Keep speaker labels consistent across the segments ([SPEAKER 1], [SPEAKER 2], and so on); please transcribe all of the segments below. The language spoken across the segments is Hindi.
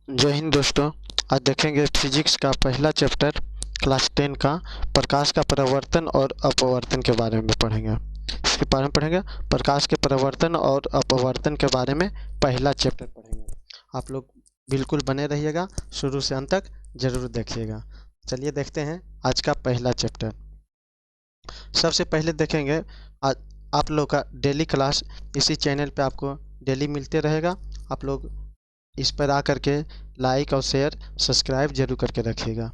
[SPEAKER 1] जय हिंद दोस्तों। आज देखेंगे फिजिक्स का पहला चैप्टर क्लास 10 का प्रकाश का परावर्तन और अपवर्तन के बारे में पढ़ेंगे। इसके बारे में पढ़ेंगे प्रकाश के परावर्तन और अपवर्तन के बारे में पहला चैप्टर पढ़ेंगे। आप लोग बिल्कुल बने रहिएगा, शुरू से अंत तक जरूर देखिएगा। चलिए देखते हैं आज का पहला चैप्टर। सबसे पहले देखेंगे आज आप लोग का डेली क्लास इसी चैनल पे आपको डेली मिलते रहेगा। आप लोग इस पर आकर के लाइक और शेयर सब्सक्राइब जरूर करके रखिएगा।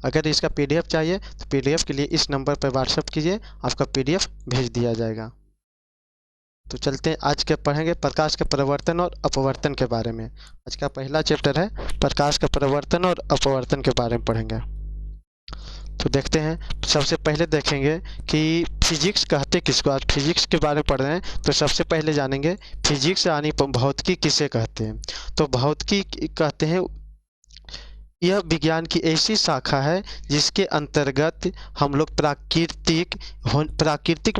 [SPEAKER 1] अगर इसका पीडीएफ चाहिए तो पीडीएफ के लिए इस नंबर पर व्हाट्सएप कीजिए, आपका पीडीएफ भेज दिया जाएगा। तो चलते हैं, आज के पढ़ेंगे प्रकाश के परावर्तन और अपवर्तन के बारे में। आज का पहला चैप्टर है प्रकाश का परावर्तन और अपवर्तन के बारे में पढ़ेंगे। तो देखते हैं, सबसे पहले देखेंगे कि फिजिक्स कहते किसको। आज फिजिक्स के बारे में पढ़ रहे हैं तो सबसे पहले जानेंगे फिजिक्स यानी भौतिकी किसे कहते हैं। तो भौतिकी कहते हैं यह विज्ञान की ऐसी शाखा है जिसके अंतर्गत हम लोग प्राकृतिक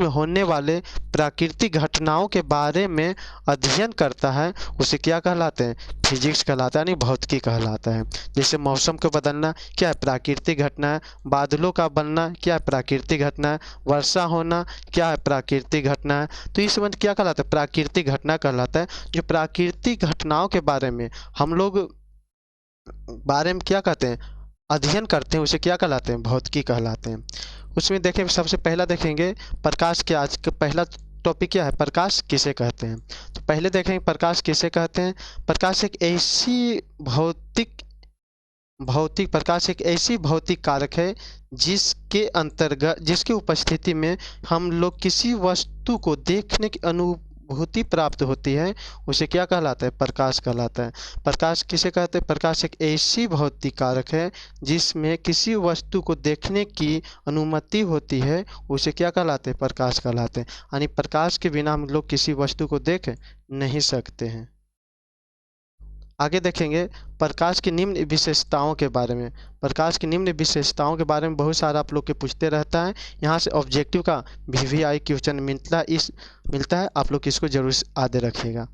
[SPEAKER 1] में होने वाले प्राकृतिक घटनाओं के बारे में अध्ययन करता है। उसे क्या कहलाते हैं? फिजिक्स कहलाता है, यानी भौतिकी कहलाता है। जैसे मौसम को बदलना क्या है? प्राकृतिक घटना है। बादलों का बनना क्या है? प्राकृतिक घटना है। वर्षा होना क्या है? प्राकृतिक घटना है। तो इस समय क्या कहलाता है? प्राकृतिक घटना कहलाता है। जो प्राकृतिक घटनाओं के बारे में हम लोग बारे में क्या कहते हैं, अध्ययन करते हैं, उसे क्या कहलाते हैं? भौतिकी कहलाते हैं। उसमें देखें, सबसे पहला देखेंगे प्रकाश के। आज का पहला टॉपिक क्या है? प्रकाश किसे कहते हैं। तो पहले देखेंगे प्रकाश किसे कहते हैं। प्रकाश एक ऐसी प्रकाश एक ऐसी भौतिक कारक है जिसके अंतर्गत जिसकी उपस्थिति में हम लोग किसी वस्तु को देखने की अनुभूति प्राप्त होती है। उसे क्या कहलाता है? प्रकाश कहलाता है। प्रकाश किसे कहते हैं? प्रकाश एक ऐसी भौतिक कारक है जिसमें किसी वस्तु को देखने की अनुमति होती है। उसे क्या कहलाते हैं? प्रकाश कहलाते हैं। यानी प्रकाश के बिना हम लोग किसी वस्तु को देख नहीं सकते हैं। आगे देखेंगे प्रकाश की निम्न विशेषताओं के बारे में। प्रकाश की निम्न विशेषताओं के बारे में बहुत सारा आप लोग के पूछते रहता है। यहाँ से ऑब्जेक्टिव का VVI क्वेश्चन मिलता है। आप लोग इसको जरूर याद रखिएगा।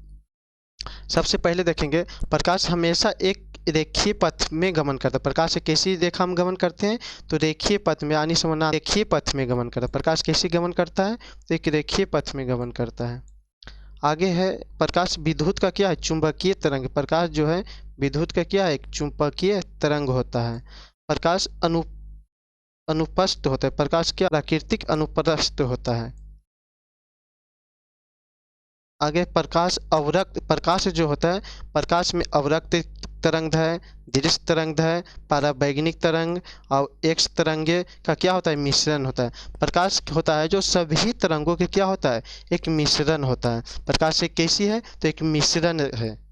[SPEAKER 1] सबसे पहले देखेंगे प्रकाश हमेशा एक रेखीय पथ में गमन करता है। प्रकाश एक कैसी रेखा में गमन करते हैं? तो रेखीय पथ में, यानी समझना रेखीय पथ में गमन करता है। प्रकाश कैसे गमन करता है? तो एक रेखीय पथ में गमन करता है। आगे है प्रकाश विद्युत का क्या है? चुंबकीय तरंग। प्रकाश जो है विद्युत का क्या है? एक चुंबकीय तरंग होता है। प्रकाश अनुपस्थ होता है। प्रकाश क्या? प्राकृतिक अनुप्रस्थ होता है। आगे प्रकाश अवरक्त। प्रकाश जो होता है, प्रकाश में अवरक्त तरंग है, दृश्य तरंग है, पराबैंगनिक तरंग और एक्स तरंगे का क्या होता है? मिश्रण होता है। प्रकाश होता है जो सभी तरंगों के क्या होता है? एक मिश्रण होता है। प्रकाश एक कैसी है? तो एक मिश्रण है।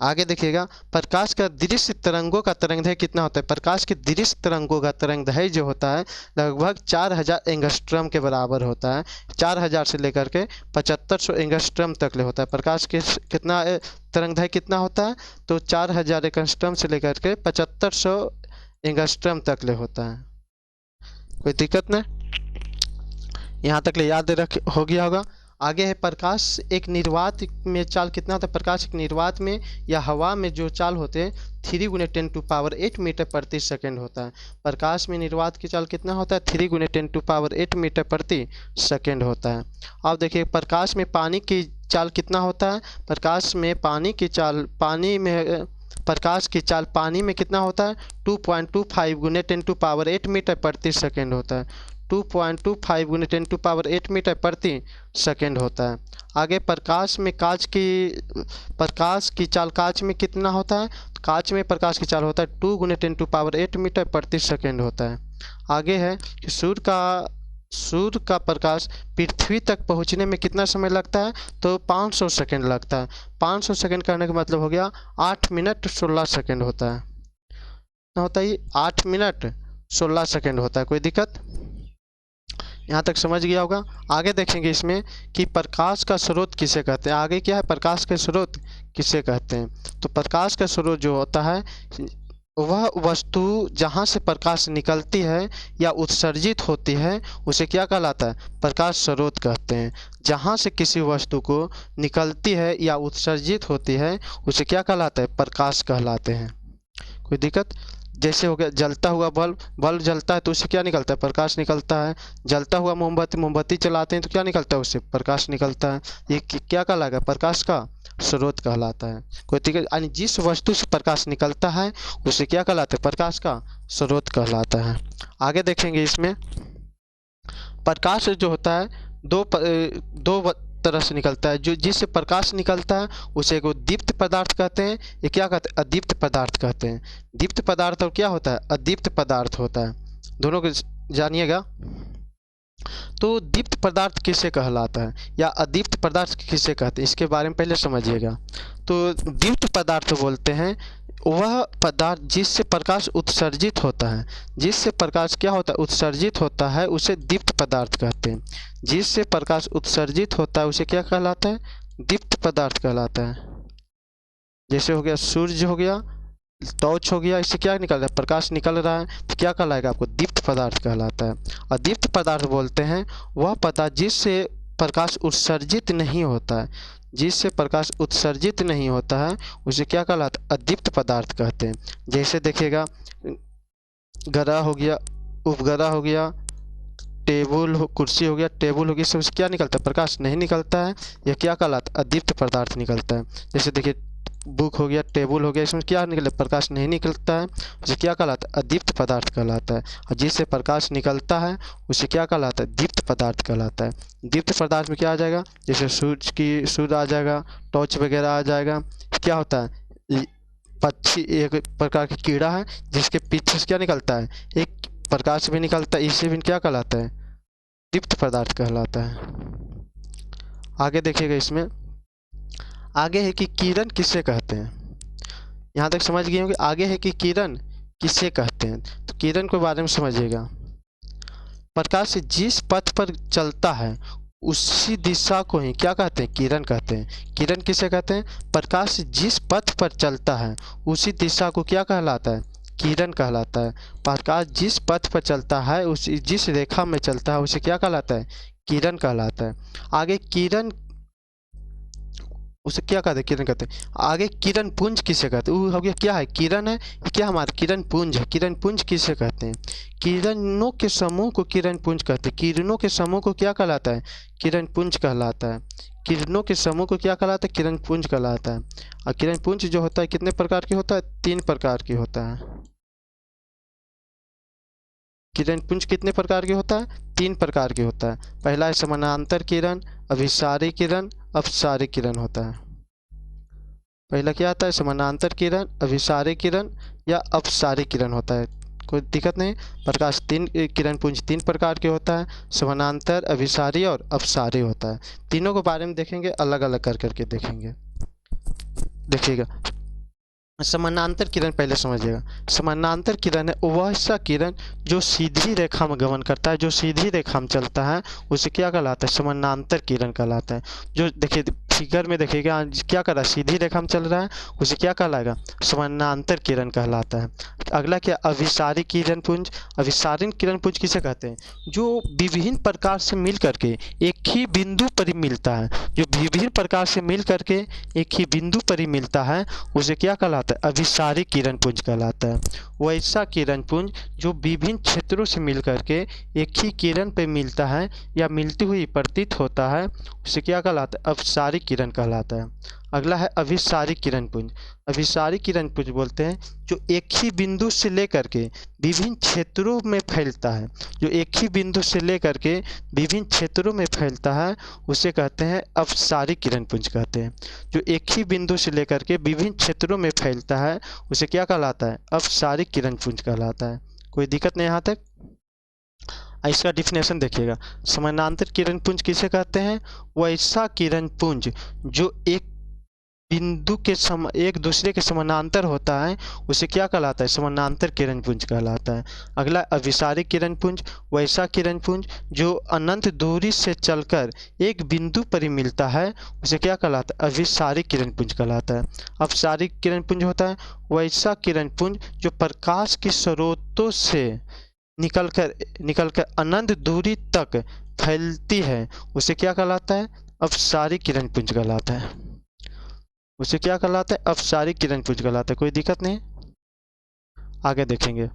[SPEAKER 1] आगे देखिएगा प्रकाश का दृश्य तरंगों का तरंगदैर्घ्य कितना होता है? प्रकाश के दृश्य तरंगों का तरंगदैर्घ्य जो होता है लगभग 4000 एंगस्ट्रम के बराबर होता है। 4000 से लेकर के 7500 एंगस्ट्रम तक ले होता है। प्रकाश के कितना तरंगदैर्घ्य कितना होता है? तो 4000 एंगस्ट्रम से लेकर के 7500 एंगस्ट्रम तक ले होता है। कोई दिक्कत नहीं, यहाँ तक ले याद हो गया होगा। आगे है प्रकाश एक निर्वात में चाल कितना होता है? प्रकाश एक निर्वात में या हवा में जो चाल होते हैं 3 × 10⁸ मीटर प्रति सेकंड होता है। प्रकाश में निर्वात की चाल कितना होता है? 3 × 10⁸ मीटर प्रति सेकंड होता है। अब देखिए प्रकाश में पानी की चाल कितना होता है? प्रकाश में प्रकाश की चाल पानी में कितना होता है? 2.25 × 10⁸ मीटर प्रति सेकंड होता है। 2.25 × 10⁸ मीटर प्रति सेकंड होता है। आगे प्रकाश की चाल कांच में कितना होता है? कांच में प्रकाश की चाल होता है 2 × 10⁸ मीटर प्रति सेकंड होता है। आगे है कि सूर्य का प्रकाश पृथ्वी तक पहुंचने में कितना समय लगता है? तो 500 सेकंड लगता है। 500 सेकंड करने का मतलब हो गया 8 मिनट 16 सेकंड होता है। होता है 8 मिनट 16 सेकंड होता है। कोई दिक्कत? यहाँ तक समझ गया होगा। आगे देखेंगे इसमें कि प्रकाश का स्रोत किसे कहते हैं। आगे क्या है? प्रकाश के स्रोत किसे कहते हैं। तो प्रकाश का स्रोत जो होता है वह वस्तु जहाँ से प्रकाश निकलती है या उत्सर्जित होती है उसे क्या कहलाता है? प्रकाश स्रोत कहते हैं। जहाँ से किसी वस्तु को निकलती है या उत्सर्जित होती है उसे क्या कहलाता है? प्रकाश कहलाते हैं। कोई दिक्कत? जैसे हो गया जलता हुआ बल्ब, बल्ब जलता है तो उससे क्या निकलता है? प्रकाश निकलता है। जलता हुआ मोमबत्ती, मोमबत्ती चलाते हैं तो क्या निकलता है? उससे प्रकाश निकलता है। ये क्या कहलाएगा? प्रकाश का स्रोत कहलाता है। कोई दिक्कत? यानी जिस वस्तु से प्रकाश निकलता है उसे क्या कहलाता है? प्रकाश का स्रोत कहलाता है। आगे देखेंगे इसमें प्रकाश जो होता है दो तरह से निकलता है। जो जिससे प्रकाश निकलता है उसे को दीप्त पदार्थ कहते हैं, ये क्या कहते हैं? अदीप्त पदार्थ कहते हैं। दीप्त पदार्थ और क्या होता है? अदीप्त पदार्थ होता है। दोनों को जानिएगा। तो दीप्त पदार्थ किसे कहलाता है या अदीप्त पदार्थ किसे कहते हैं, इसके बारे में पहले समझिएगा। तो दीप्त पदार्थ बोलते हैं वह पदार्थ जिससे प्रकाश उत्सर्जित होता है। जिससे प्रकाश क्या होता है? उत्सर्जित होता है, उसे दीप्त पदार्थ कहते हैं। जिससे प्रकाश उत्सर्जित होता है उसे क्या कहलाता है? दीप्त पदार्थ कहलाता है। जैसे हो गया सूर्य हो गया, टॉर्च हो गया, इससे क्या निकल रहा है? प्रकाश निकल रहा है, तो क्या कहलाएगा आपको? दीप्त पदार्थ कहलाता है। अदीप्त पदार्थ बोलते हैं वह पदार्थ जिससे प्रकाश उत्सर्जित नहीं होता है। जिससे प्रकाश उत्सर्जित नहीं होता है उसे क्या कहलाता है? अदीप्त पदार्थ कहते हैं। जैसे देखिएगा गरा हो गया, उपगरा हो गया, टेबल हो, कुर्सी हो गया, टेबल हो गया, इससे क्या निकलता है? प्रकाश नहीं निकलता है। यह क्या कहलाता है? अदीप्त पदार्थ निकलता है। जैसे देखिए बुक हो गया, टेबल हो गया, इसमें क्या निकलता है? प्रकाश नहीं निकलता है, उसे क्या कहलाता है? अदीप्त पदार्थ कहलाता है। और जिससे प्रकाश निकलता है उसे क्या कहलाता है? दीप्त पदार्थ कहलाता है। दीप्त पदार्थ में क्या आ जाएगा? जैसे सूर्य आ जाएगा, टॉर्च वगैरह आ जाएगा। क्या होता है? पक्षी एक प्रकार की कीड़ा है जिसके पीछे से क्या निकलता है? एक प्रकाश भी निकलता है, इसे भी क्या कहलाता है? दीप्त पदार्थ कहलाता है। आगे देखिएगा इसमें आगे है कि किरण किसे कहते हैं। यहाँ तक समझ गए होंगे। आगे है कि किरण किसे कहते हैं, तो किरण के बारे में समझिएगा। प्रकाश जिस पथ पर चलता है उसी दिशा को ही क्या कहते हैं? किरण कहते हैं। किरण किसे कहते हैं? प्रकाश जिस पथ पर चलता है उसी दिशा को क्या कहलाता है? किरण कहलाता है। प्रकाश जिस पथ पर चलता है उसी जिस रेखा में चलता है उसे क्या कहलाता है? किरण कहलाता है। आगे किरण उसे क्या कहते हैं? किरण कहते हैं। आगे किरण पुंज किसे कहते हैं? वो हो गया क्या है? किरण है, ये क्या हमारा किरण पुंज है। किरण पुंज किसे कहते हैं? किरणों के समूह को किरण पुंज कहते हैं। किरणों के समूह को क्या कहलाता है? किरण पुंज कहलाता है। किरणों के समूह को क्या कहलाता है? किरण पुंज कहलाता है। और किरण पुंज जो होता है कितने प्रकार के होता है? 3 प्रकार के होता है। किरण पुंज कितने प्रकार के होता है? 3 प्रकार के होता है। पहला है समानांतर किरण, अभिसारी किरण, अपसारी किरण होता है। पहला क्या आता है? समानांतर किरण, अभिसारी किरण या अपसारी किरण होता है। कोई दिक्कत नहीं। प्रकाश 3 किरण पुंज 3 प्रकार के होता है, समानांतर, अभिसारी और अपसारी होता है। तीनों के बारे में देखेंगे, अलग अलग कर करके देखेंगे। देखिएगा समानांतर किरण पहले समझिएगा। समानांतर किरण है वह सा किरण जो सीधी रेखा में गमन करता है, जो सीधी रेखा में चलता है उसे क्या कहलाता है? समानांतर किरण कहलाता है। जो देखिए फिगर में देखिएगा क्या कर रहा है? सीधी रेखा में चल रहा है, उसे क्या कहलाएगा? समानांतर किरण कहलाता है। अगला क्या? अभिसारी किरण पुंज। अभिसारी किरण पुंज किसे कहते हैं? जो विभिन्न प्रकार से मिल करके एक ही बिंदु पर ही मिलता है। जो विभिन्न प्रकार से मिल करके एक ही बिंदु पर ही मिलता है उसे क्या कहलाता है? अभिसारी किरण पुंज कहलाता है। वैसा किरण पुंज जो विभिन्न क्षेत्रों से मिल करके एक ही किरण पे मिलता है या मिलती हुई प्रतीत होता है उसे क्या कहलाता है? अपसारी किरण कहलाता है। अगला है अभिसारी किरण पुंज। अभिसारी किरण पुंज बोलते हैं जो एक ही बिंदु से लेकर के विभिन्न क्षेत्रों में फैलता है। जो एक ही बिंदु से लेकर के विभिन्न क्षेत्रों में फैलता है उसे कहते हैं अपसारी किरण पुंज कहते हैं। जो एक ही बिंदु से लेकर के विभिन्न क्षेत्रों में फैलता है उसे क्या कहलाता है? अपसारी किरण पुंज कहलाता है। कोई दिक्कत नहीं यहाँ तक? इसका डिफिनेशन देखिएगा। समानांतर किरण पुंज किसे कहते हैं? वैसा किरण पुंज जो एक बिंदु के एक दूसरे के समानांतर होता है उसे क्या कहलाता है? समानांतर किरण पुंज कहलाता है। अगला अभिसारी किरण पुंज। वैसा किरण पुंज जो अनंत दूरी से चलकर एक बिंदु पर ही मिलता है उसे क्या कहलाता है? अभिसारी किरण पुंज कहलाता है। अपसारी किरण पुंज होता है वैसा किरण पुंज जो प्रकाश के स्रोतों से निकलकर अनंत दूरी तक फैलती है उसे क्या कहलाता है? अपसारी किरण पुंज कहलाता है। उसे क्या कहलाता है? अपसारी किरण पुंज कहलाता है। कोई दिक्कत नहीं। आगे देखेंगे।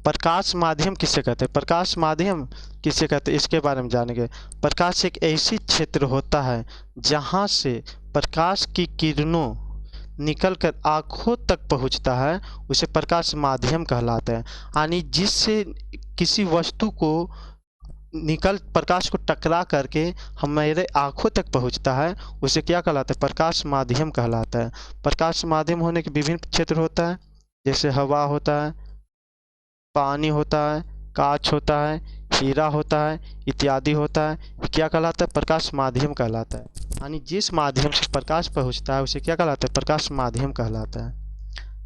[SPEAKER 1] प्रकाश माध्यम किसे कहते हैं? प्रकाश माध्यम किसे कहते हैं इसके बारे में जानेंगे। प्रकाश एक ऐसी क्षेत्र होता है जहाँ से प्रकाश की किरणों निकलकर आँखों तक पहुँचता है, उसे प्रकाश माध्यम कहलाता है। यानी जिससे किसी वस्तु को प्रकाश को टकरा करके हमारे आँखों तक पहुँचता है, उसे क्या कहलाता है? प्रकाश माध्यम कहलाता है। प्रकाश माध्यम होने के विभिन्न क्षेत्र होता है, जैसे हवा होता है, पानी होता है, कांच होता है, हीरा होता है, इत्यादि होता है। क्या कहलाता है? प्रकाश माध्यम कहलाता है। यानी जिस माध्यम से प्रकाश पहुँचता है उसे क्या कहलाता है? प्रकाश माध्यम कहलाता है।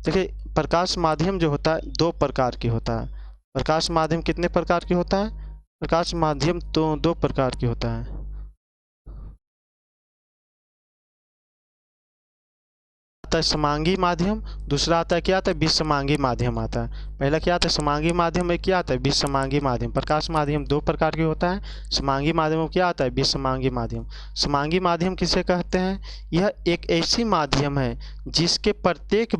[SPEAKER 1] देखिए, प्रकाश माध्यम जो होता है दो प्रकार की होता है। प्रकाश माध्यम कितने प्रकार की होता है? प्रकाश माध्यम तो दो प्रकार की होता है। आता है समांगी माध्यम, दूसरा आता है क्या आता है? विसमांगी माध्यम आता है। पहला क्या आता है? समांगी माध्यम में क्या आता है? विसमांगी माध्यम। प्रकाश माध्यम दो प्रकार के होता है। समांगी माध्यम में क्या आता है? विसमांगी माध्यम। समांगी माध्यम किसे कहते हैं? यह एक ऐसी माध्यम है जिसके प्रत्येक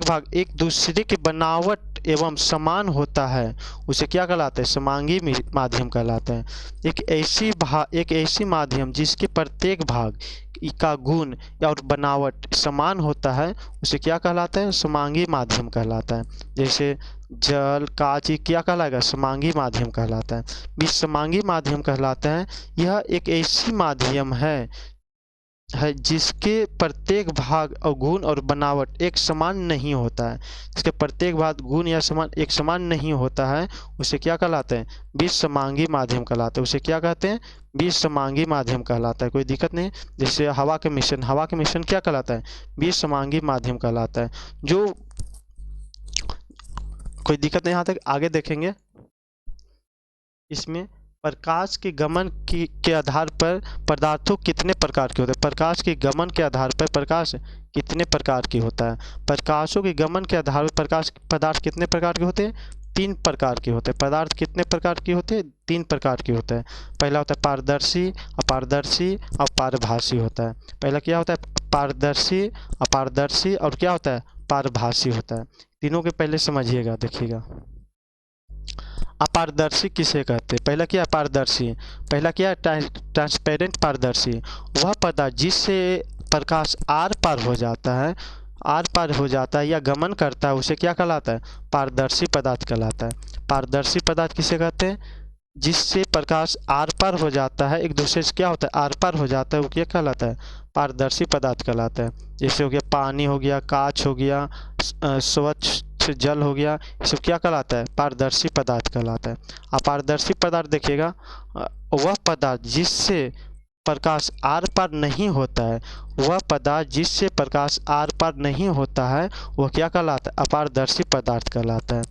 [SPEAKER 1] भाग एक दूसरे की बनावट एवं समान होता है, उसे क्या कहलाता है? समांगी माध्यम कहलाता है। एक ऐसी माध्यम जिसके प्रत्येक भाग का गुण और बनावट समान होता है, उसे क्या कहलाता है? समांगी माध्यम कहलाता है। जैसे जल, कांच, ये क्या कहलाएगा? समांगी माध्यम कहलाता है। विसमांगी माध्यम कहलाता है। यह एक ऐसी माध्यम है जिसके प्रत्येक भाग और गुण और बनावट एक समान नहीं होता है। जिसके प्रत्येक भाग गुण या एक समान नहीं होता है, उसे क्या कहलाते हैं? विसमांगी माध्यम कहलाते हैं। उसे क्या कहते हैं? विसमांगी माध्यम कहलाता है। कोई दिक्कत नहीं। जैसे हवा के मिश्रण क्या कहलाता है? विसमांगी माध्यम कहलाता है। जो कोई दिक्कत नहीं, यहाँ तक आगे देखेंगे। इसमें प्रकाश के गमन के आधार पर पदार्थों कितने प्रकार के होते हैं? प्रकाश के गमन के आधार पर प्रकाश कितने प्रकार की होता है? प्रकाशों के गमन के आधार पर पदार्थ कितने प्रकार के होते हैं? तीन प्रकार के होते हैं। पदार्थ कितने प्रकार के होते हैं? तीन प्रकार के होते हैं। पहला होता है पारदर्शी, अपारदर्शी और पारभासी होता है। पहला क्या होता है? पारदर्शी, अपारदर्शी और क्या होता है? पारभासी होता है। तीनों के पहले समझिएगा, देखिएगा। अपारदर्शी किसे कहते हैं? पहला क्या है? पारदर्शी। पहला क्या है? ट्रांसपेरेंट पारदर्शी। वह पदार्थ जिससे प्रकाश आर पार हो जाता है या गमन करता है, उसे क्या कहलाता है? पारदर्शी पदार्थ कहलाता है। पारदर्शी पदार्थ किसे कहते हैं? जिससे प्रकाश आर पार हो जाता है, एक दूसरे से क्या होता है? आर पार हो जाता है, वो क्या कहलाता है? पारदर्शी पदार्थ कहलाता है। जैसे हो गया पानी, हो गया कांच, हो गया स्वच्छ जल, हो गया, ये सब क्या कहलाता है? पारदर्शी पदार्थ कहलाता है। अपारदर्शी पदार्थ देखिएगा, वह पदार्थ जिससे प्रकाश आर पार नहीं होता है, वह पदार्थ जिससे प्रकाश आर पार नहीं होता है, वह क्या कहलाता है? अपारदर्शी पदार्थ कहलाता है।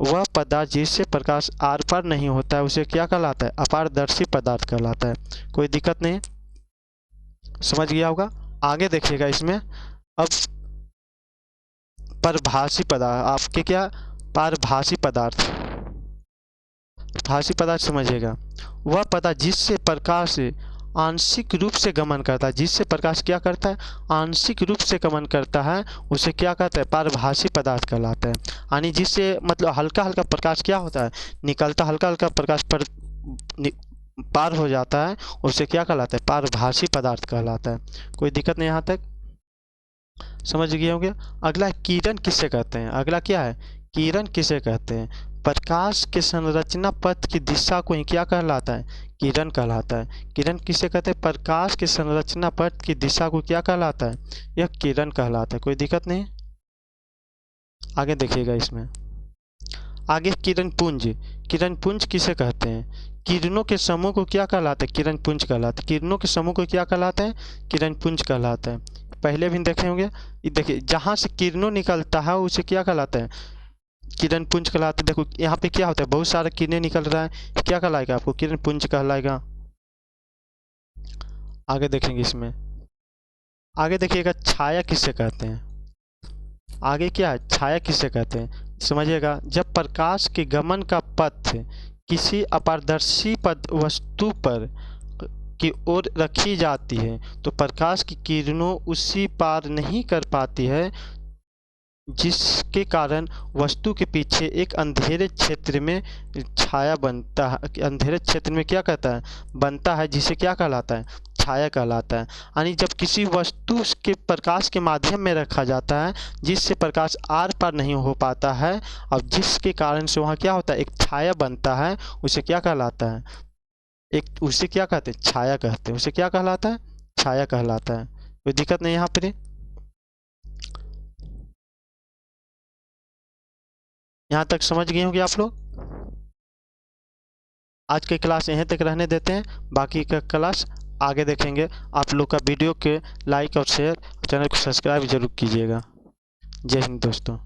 [SPEAKER 1] वह पदार्थ जिससे प्रकाश आर पार नहीं होता है, उसे क्या कहलाता है? अपारदर्शी पदार्थ कहलाता है। कोई दिक्कत नहीं, समझ गया होगा। आगे देखिएगा इसमें। अब परभासी पदार्थ आपके क्या? पारभासी पदार्थ। भासी पदार्थ समझिएगा, वह पदार्थ जिससे प्रकाश आंशिक रूप से गमन करता है, जिससे प्रकाश क्या करता है? आंशिक रूप से गमन करता है, उसे क्या कहते हैं? पारभासी पदार्थ कहलाता है। यानी जिससे मतलब हल्का हल्का प्रकाश क्या होता है? निकलता, हल्का हल्का प्रकाश पार हो जाता है, उसे क्या कहलाता है? पारभासी पदार्थ कहलाता है। कोई दिक्कत नहीं, यहाँ तक समझ गए होंगे। अगला किरण किसे कहते हैं? अगला क्या है? किरण किसे कहते हैं? प्रकाश के संरचना पथ की दिशा को ही क्या कहलाता है? किरण कहलाता है। किरण किसे कहते हैं? प्रकाश के संरचना पथ की दिशा को क्या कहलाता है? यह किरण कहलाता है। कोई दिक्कत नहीं, आगे देखिएगा इसमें। आगे किरण पुंज। किरण पुंज किसे कहते हैं? किरणों के समूह को क्या कहलाता है? किरण पुंज कहलाता है। किरणों के समूह को क्या कहलाता है? किरण पुंज कहलाता है। पहले भी देखे होंगे। देखिए, जहाँ से किरणों निकलता है उसे क्या कहलाता है? किरण पुंज कहलाता है। देखो यहाँ पे क्या होता है? बहुत सारे किरणें निकल रहा है, क्या कहलाएगा आपको? किरण पुंज कहलाएगा। आगे देखेंगे इसमें। आगे देखिएगा, छाया किसे कहते हैं? आगे क्या है? छाया किसे कहते हैं? समझिएगा, जब प्रकाश के गमन का पथ किसी अपारदर्शी वस्तु पर की ओर रखी जाती है तो प्रकाश की किरणों उसी पार नहीं कर पाती है जिसके कारण वस्तु के पीछे एक अंधेरे क्षेत्र में छाया बनता है। अंधेरे क्षेत्र में क्या कहता है, बनता है, जिसे क्या कहलाता है, छाया कहलाता है। यानी जब किसी वस्तु के प्रकाश के माध्यम में रखा जाता है जिससे प्रकाश आर पार नहीं हो पाता है और जिसके कारण से वहाँ क्या होता है, एक छाया बनता है, उसे क्या कहलाता है, एक उसे क्या कहते हैं, छाया कहते हैं। उसे क्या कहलाता है, छाया कहलाता है। कोई दिक्कत नहीं यहाँ पर? यहाँ तक समझ गए होंगे आप लोग? आज की क्लास यहीं तक रहने देते हैं, बाकी का क्लास आगे देखेंगे। आप लोग का वीडियो के लाइक और शेयर, चैनल को सब्सक्राइब जरूर कीजिएगा। जय हिंद दोस्तों।